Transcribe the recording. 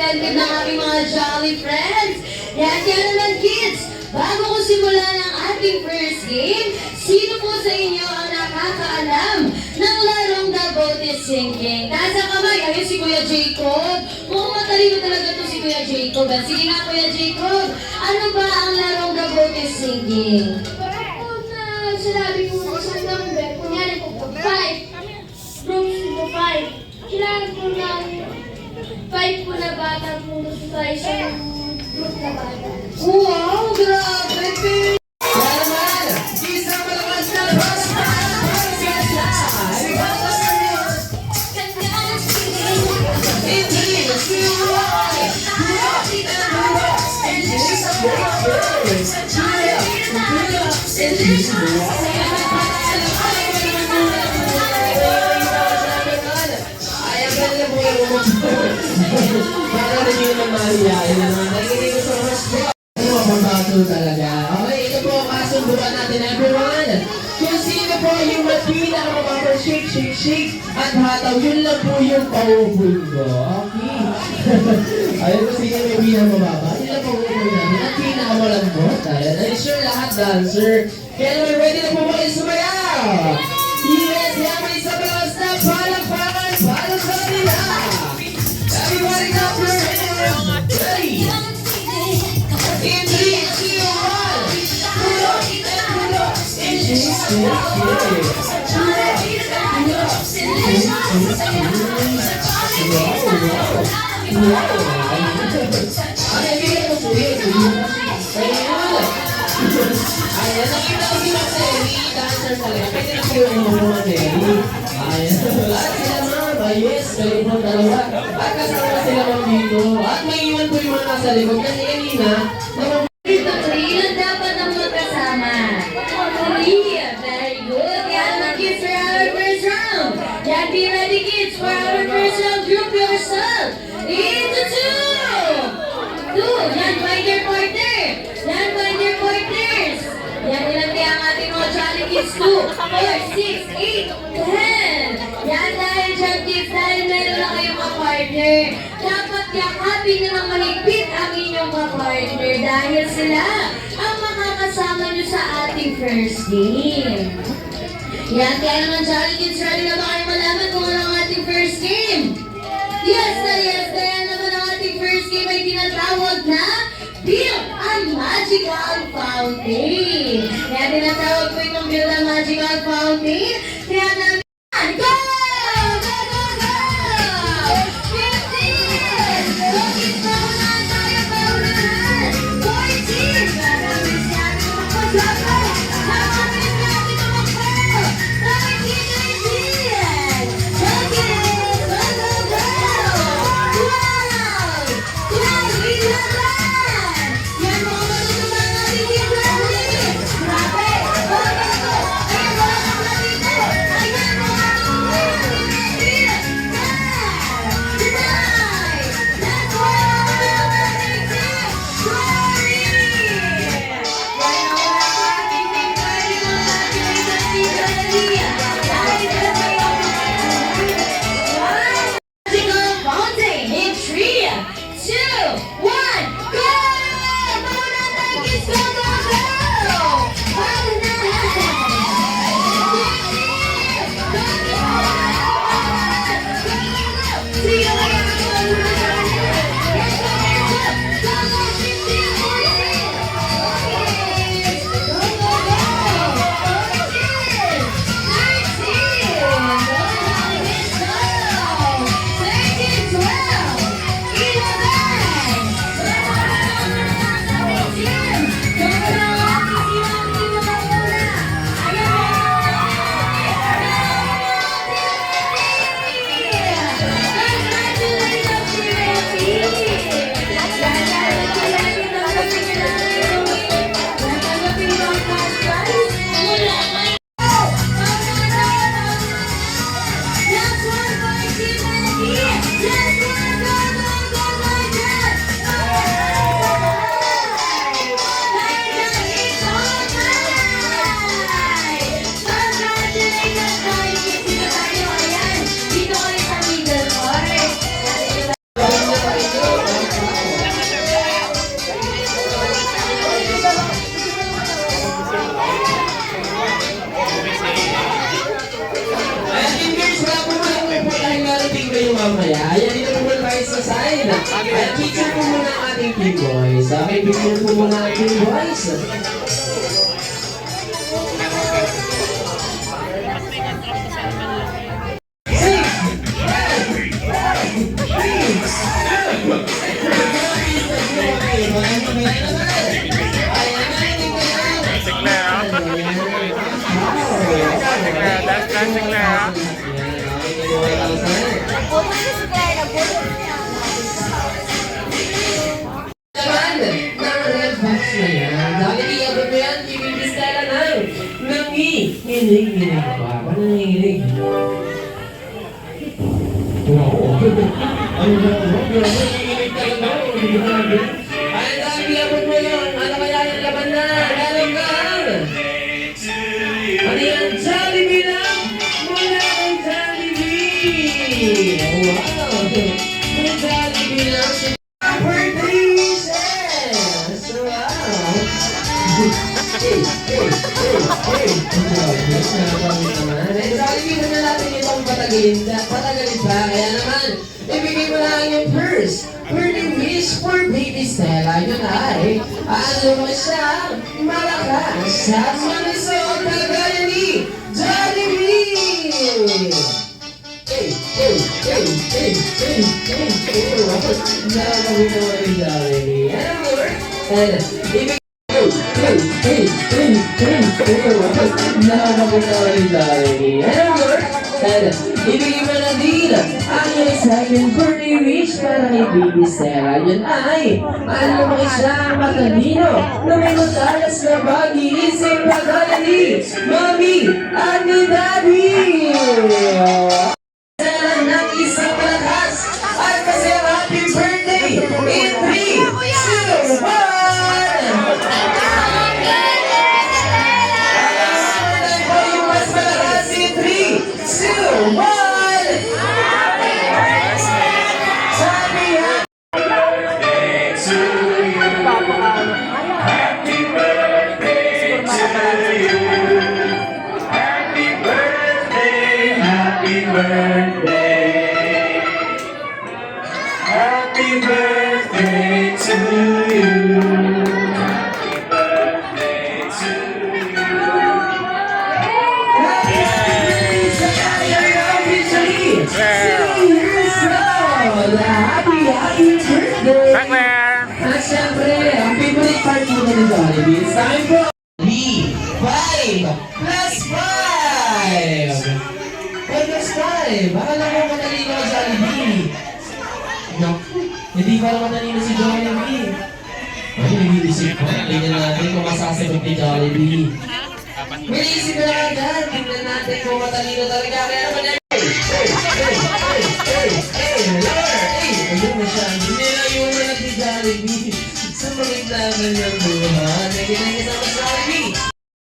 incentive ng aming mga jolly friends. Kaya naman kids, bago ko simulan ang ating first game, sino po sa inyo ang nakakaalam ng larong The Boat is Sinking? Taas ang kamay, ayun si Kuya Jacob. Mukhang matalino talaga to si Kuya Jacob. Sige nga Kuya Jacob, ano ba ang larong The Boat is Sinking? Kung sinabi ko ng isang number, kunyari ko po, 5. Groups po 5. Kailangan po ng 5 po na bata po sa isang group na bata. Wow, grabe! Para rin yun ang mariyain naman. Nakikinig ko sa mas po. Ano mapabato talaga? Okay, ito po ang kasunduan natin everyone. Kung sino po yung pinakamababa shake, shake, shake at hataw, yun lang po yung pauupoy ko. Okay. Ayun kung sino may pinakamababa, yun lang pauupoy natin. At pinakamalambot. Ayun, sure lahat dancer. Kaya naman ready na po ba kayo sumayaw? Yes, yan may sabawas na palakpakan para sa kanila. Everybody clap your hands! Ready! In 3, 2, 1! Pull up! Pull up! And shake, shake, shake! Okay, bigyan mo po yun. Ayan, nakita ko si Marceli, dancer talaga. Pwede na po yung mga Marceli. Ayan, at sila mga yes, kayo po dalawa. At kasama sila mga dito. At may iwan po yung mga nasa likod. Kasi kanina, Ito, ilan dapat ang magkasama? 3. Very good. Yan mga kids for our first round. Yan, be ready kids for our first round. Group yourself into 2. Yan, find your partner. Yan, find your partners. Yan, ilan kaya ang ating mga jolly kids? 2, 4, 6, 8, 10. Yan, dahil dyan kids, dahil meron na kayong ka-partner. Dapat yakapin nyo ng mahigpit ang inyong ka-partner dahil sila ang makakasama nyo sa ating first game. Yan, kaya naman jolly kids, ready na ba kayo malaman kung ano ang ating first game? Yes na yes, kaya naman ang ating first game ay tinatawag na Build a Magical Fountain. Kaya tinatawag ko itong Build a Magical Fountain. Kaya namin, go! Go, go, go! 15! Bakit na muna tayo paunahan? 14! Marami siya tumakbo. Habang natin tumakbo. 19, 20! mamaya. Ayan, dito po muna tayo sa side. Ayan, picture po muna ang ating team boys. Okay, picture po muna ang team boys. Nanginginig pa. Paano nanginginig? Wow. Ano ba? Nanginginig talaga. Ay, dami abot mo yun. Ano kaya yung laban na? Meron ka? Ano yan? Jollibee lang? Mula ng Jollibee! Wow! May Jollibee lang si birthday wishes! Wow! Jollibee mo na natin itong patagalin pa. Kaya naman, ibigay mo lang yung first birthday wish for baby Stella. Yun ay, ano mo siya, malakas sa manisod na gaya ni Jollibee! Nakakabit naman ni Jollibee. Ano mo? Ibigay ibigay mo na din ang iyong second birthday wish para kay baby Sarah. Yun ay, ano mo siyang matalino na may matalas na pag-iisip na gaya ni Mami at ni Daddy. Sarah ng isang malakas at kasi happy birthday in 3, 2, 1! Happy birthday! At syempre, ang favorite part mo na ng Jollibee is time po! 5 plus 5! 5 plus 5! Baka lang mo matalino ang Jollibee! No, hindi pa naman matalino si Jollibee! Ay, nag-iisip ko. Tingnan natin kung masasagot ni Jollibee. May isip na agad. Tingnan natin kung matalino talaga. Kaya naman na ayun na siya. Nilayo na si Jollibee sa mga laban ng buhay.